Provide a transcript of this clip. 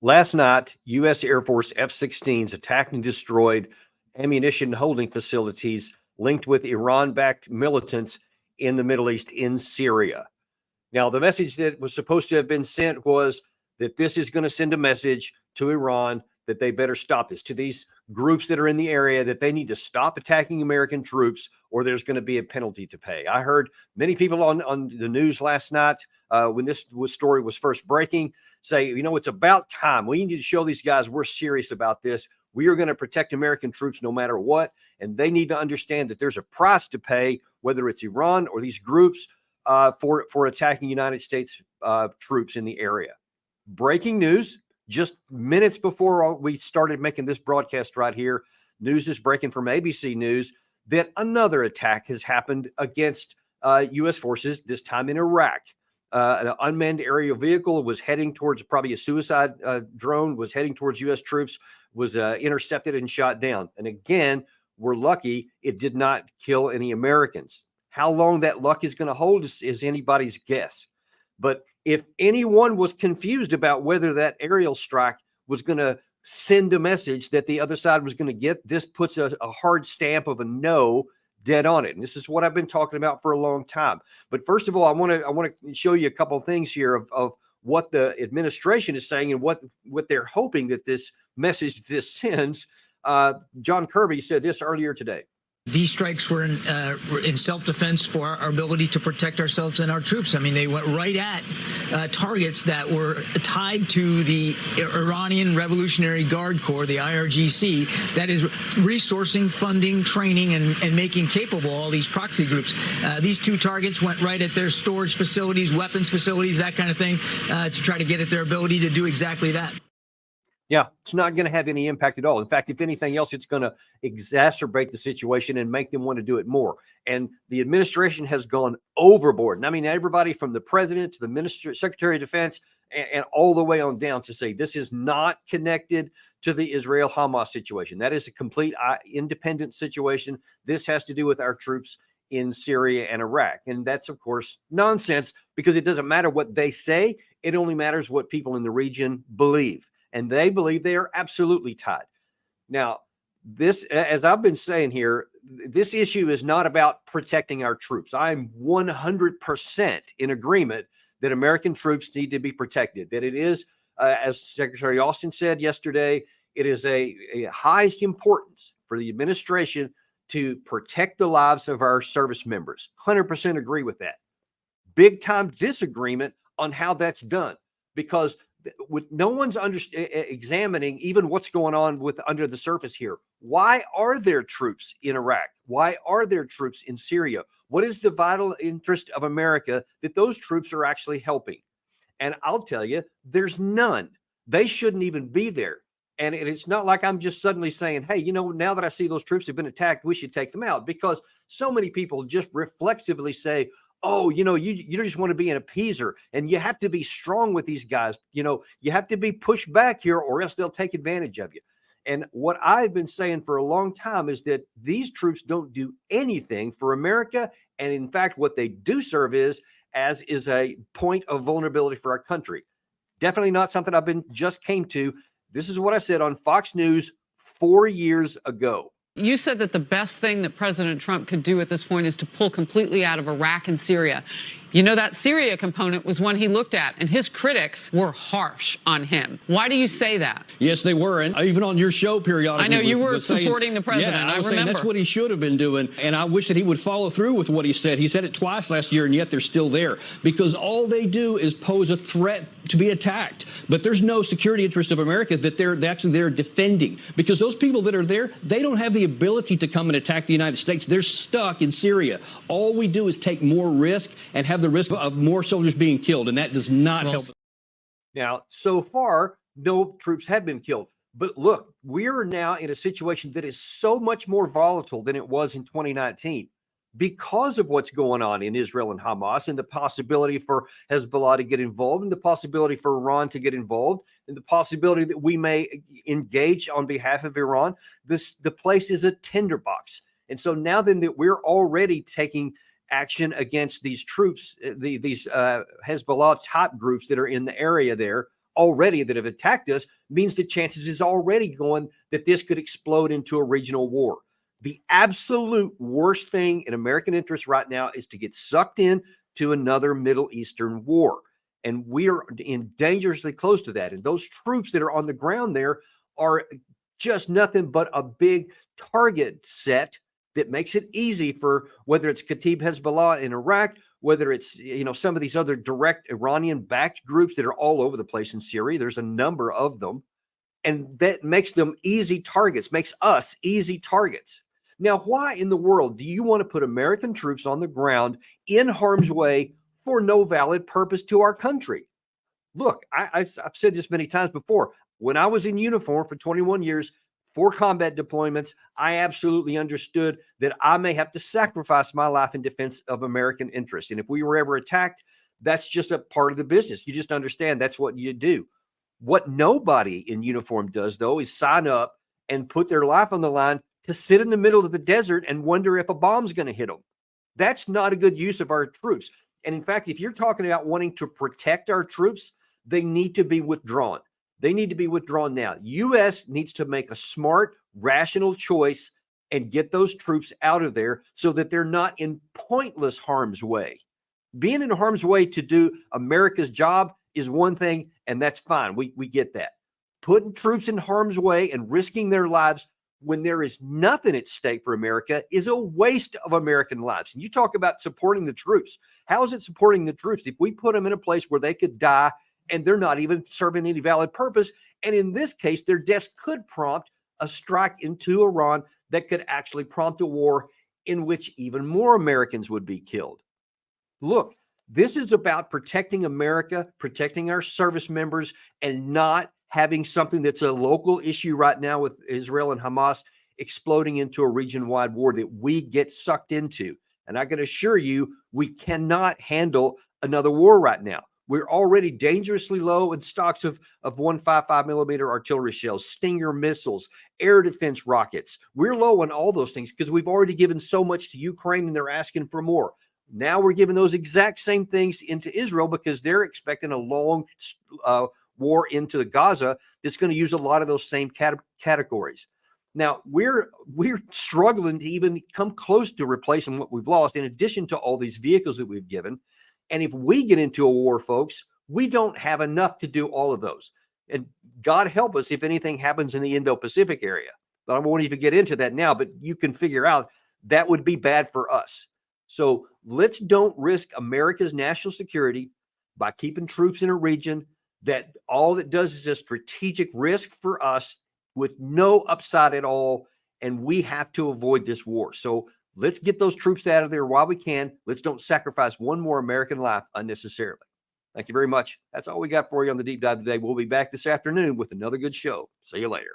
Last night, U.S. Air Force F-16s attacked and destroyed ammunition holding facilities linked with Iran-backed militants in the Middle East in Syria. Now, the message that was supposed to have been sent was that this is going to send a message to Iran that they better stop this, to these groups that are in the area, that they need to stop attacking American troops or there's going to be a penalty to pay. I heard many people on the news last night when this story was first breaking say, it's about time. We need to show these guys we're serious about this. We are going to protect American troops no matter what. And they need to understand that there's a price to pay, whether it's Iran or these groups, for attacking United States troops in the area. Breaking news, just minutes before we started making this broadcast right here, news is breaking from ABC News that another attack has happened against U.S. forces, this time in Iraq. An unmanned aerial vehicle was heading towards, probably a suicide drone, was heading towards U.S. troops, was intercepted and shot down. And again, we're lucky it did not kill any Americans. How long that luck is going to hold is anybody's guess. But if anyone was confused about whether that aerial strike was going to send a message that the other side was going to get, this puts a hard stamp of a no dead on it. And this is what I've been talking about for a long time. But first of all, I want to show you a couple of things here of what the administration is saying and what they're hoping that this message this sends. John Kirby said this earlier today. These strikes were in self-defense for our ability to protect ourselves and our troops. I mean, they went right at targets that were tied to the Iranian Revolutionary Guard Corps, the IRGC, that is resourcing, funding, training, and making capable all these proxy groups. These two targets went right at their storage facilities, weapons facilities, that kind of thing, to try to get at their ability to do exactly that. Yeah, it's not going to have any impact at all. In fact, if anything else, it's going to exacerbate the situation and make them want to do it more. And the administration has gone overboard. And I mean, everybody from the president to the secretary of defense and all the way on down to say this is not connected to the Israel-Hamas situation. That is a complete independent situation. This has to do with our troops in Syria and Iraq. And that's, of course, nonsense, because it doesn't matter what they say. It only matters what people in the region believe. And they believe they are absolutely tied. Now, this, as I've been saying here, this issue is not about protecting our troops. I'm 100% in agreement that American troops need to be protected, that it is, as Secretary Austin said yesterday, it is a highest importance for the administration to protect the lives of our service members. 100% agree with that. Big time disagreement on how that's done, because no one's examining even what's going on with under the surface here. Why are there troops in Iraq? Why are there troops in Syria? What is the vital interest of America that those troops are actually helping? And I'll tell you, there's none. They shouldn't even be there. And it's not like I'm just suddenly saying, hey, now that I see those troops have been attacked, we should take them out, because so many people just reflexively say, oh, you just want to be an appeaser, and you have to be strong with these guys. You have to be pushed back here or else they'll take advantage of you. And what I've been saying for a long time is that these troops don't do anything for America. And in fact, what they do serve is a point of vulnerability for our country. Definitely not something just came to. This is what I said on Fox News 4 years ago. You said that the best thing that President Trump could do at this point is to pull completely out of Iraq and Syria. That Syria component was one he looked at, and his critics were harsh on him. Why do you say that? Yes, they were. And even on your show periodically. I know you were supporting the president. Yeah, I remember. That's what he should have been doing. And I wish that he would follow through with what he said. He said it twice last year, and yet they're still there, because all they do is pose a threat to be attacked. But there's no security interest of America that they're defending, because those people that are there, they don't have the ability to come and attack the United States. They're stuck in Syria. All we do is take more risk and have the risk of more soldiers being killed, and that does not help. Now, so far, no troops have been killed. But look, we are now in a situation that is so much more volatile than it was in 2019 because of what's going on in Israel and Hamas, and the possibility for Hezbollah to get involved, and the possibility for Iran to get involved, and the possibility that we may engage on behalf of Iran. The place is a tinderbox. And so now then that we're already taking action against these troops, these Hezbollah type groups that are in the area there, already that have attacked us means the chances is already going that this could explode into a regional war. The absolute worst thing in American interest right now is to get sucked in to another Middle Eastern war. And we are in dangerously close to that. And those troops that are on the ground there are just nothing but a big target set that makes it easy for whether it's Kataib Hezbollah in Iraq, whether it's some of these other direct Iranian-backed groups that are all over the place in Syria. There's a number of them, and that makes them easy targets, makes us easy targets. Now, why in the world do you want to put American troops on the ground in harm's way for no valid purpose to our country? Look, I've said this many times before. When I was in uniform for 21 years for combat deployments, I absolutely understood that I may have to sacrifice my life in defense of American interests. And if we were ever attacked, that's just a part of the business. You just understand that's what you do. What nobody in uniform does, though, is sign up and put their life on the line to sit in the middle of the desert and wonder if a bomb's going to hit them. That's not a good use of our troops. And in fact, if you're talking about wanting to protect our troops, they need to be withdrawn. They need to be withdrawn now. U.S. needs to make a smart, rational choice and get those troops out of there so that they're not in pointless harm's way. Being in harm's way to do America's job is one thing, and that's fine. We get that. Putting troops in harm's way and risking their lives when there is nothing at stake for America is a waste of American lives. And you talk about supporting the troops. How is it supporting the troops if we put them in a place where they could die and they're not even serving any valid purpose? And in this case, their deaths could prompt a strike into Iran that could actually prompt a war in which even more Americans would be killed. Look, this is about protecting America, protecting our service members, and not having something that's a local issue right now with Israel and Hamas exploding into a region-wide war that we get sucked into. And I can assure you, we cannot handle another war right now. We're already dangerously low in stocks of 155 millimeter artillery shells, Stinger missiles, air defense rockets. We're low on all those things because we've already given so much to Ukraine and they're asking for more. Now we're giving those exact same things into Israel because they're expecting a long war into Gaza that's going to use a lot of those same categories. Now we're struggling to even come close to replacing what we've lost, in addition to all these vehicles that we've given. And if we get into a war, folks, we don't have enough to do all of those. And God help us if anything happens in the Indo-Pacific area. But I won't even get into that now, but you can figure out that would be bad for us. So let's don't risk America's national security by keeping troops in a region that all it does is a strategic risk for us with no upside at all. And we have to avoid this war. So let's get those troops out of there while we can. Let's don't sacrifice one more American life unnecessarily. Thank you very much. That's all we got for you on the Deep Dive today. We'll be back this afternoon with another good show. See you later.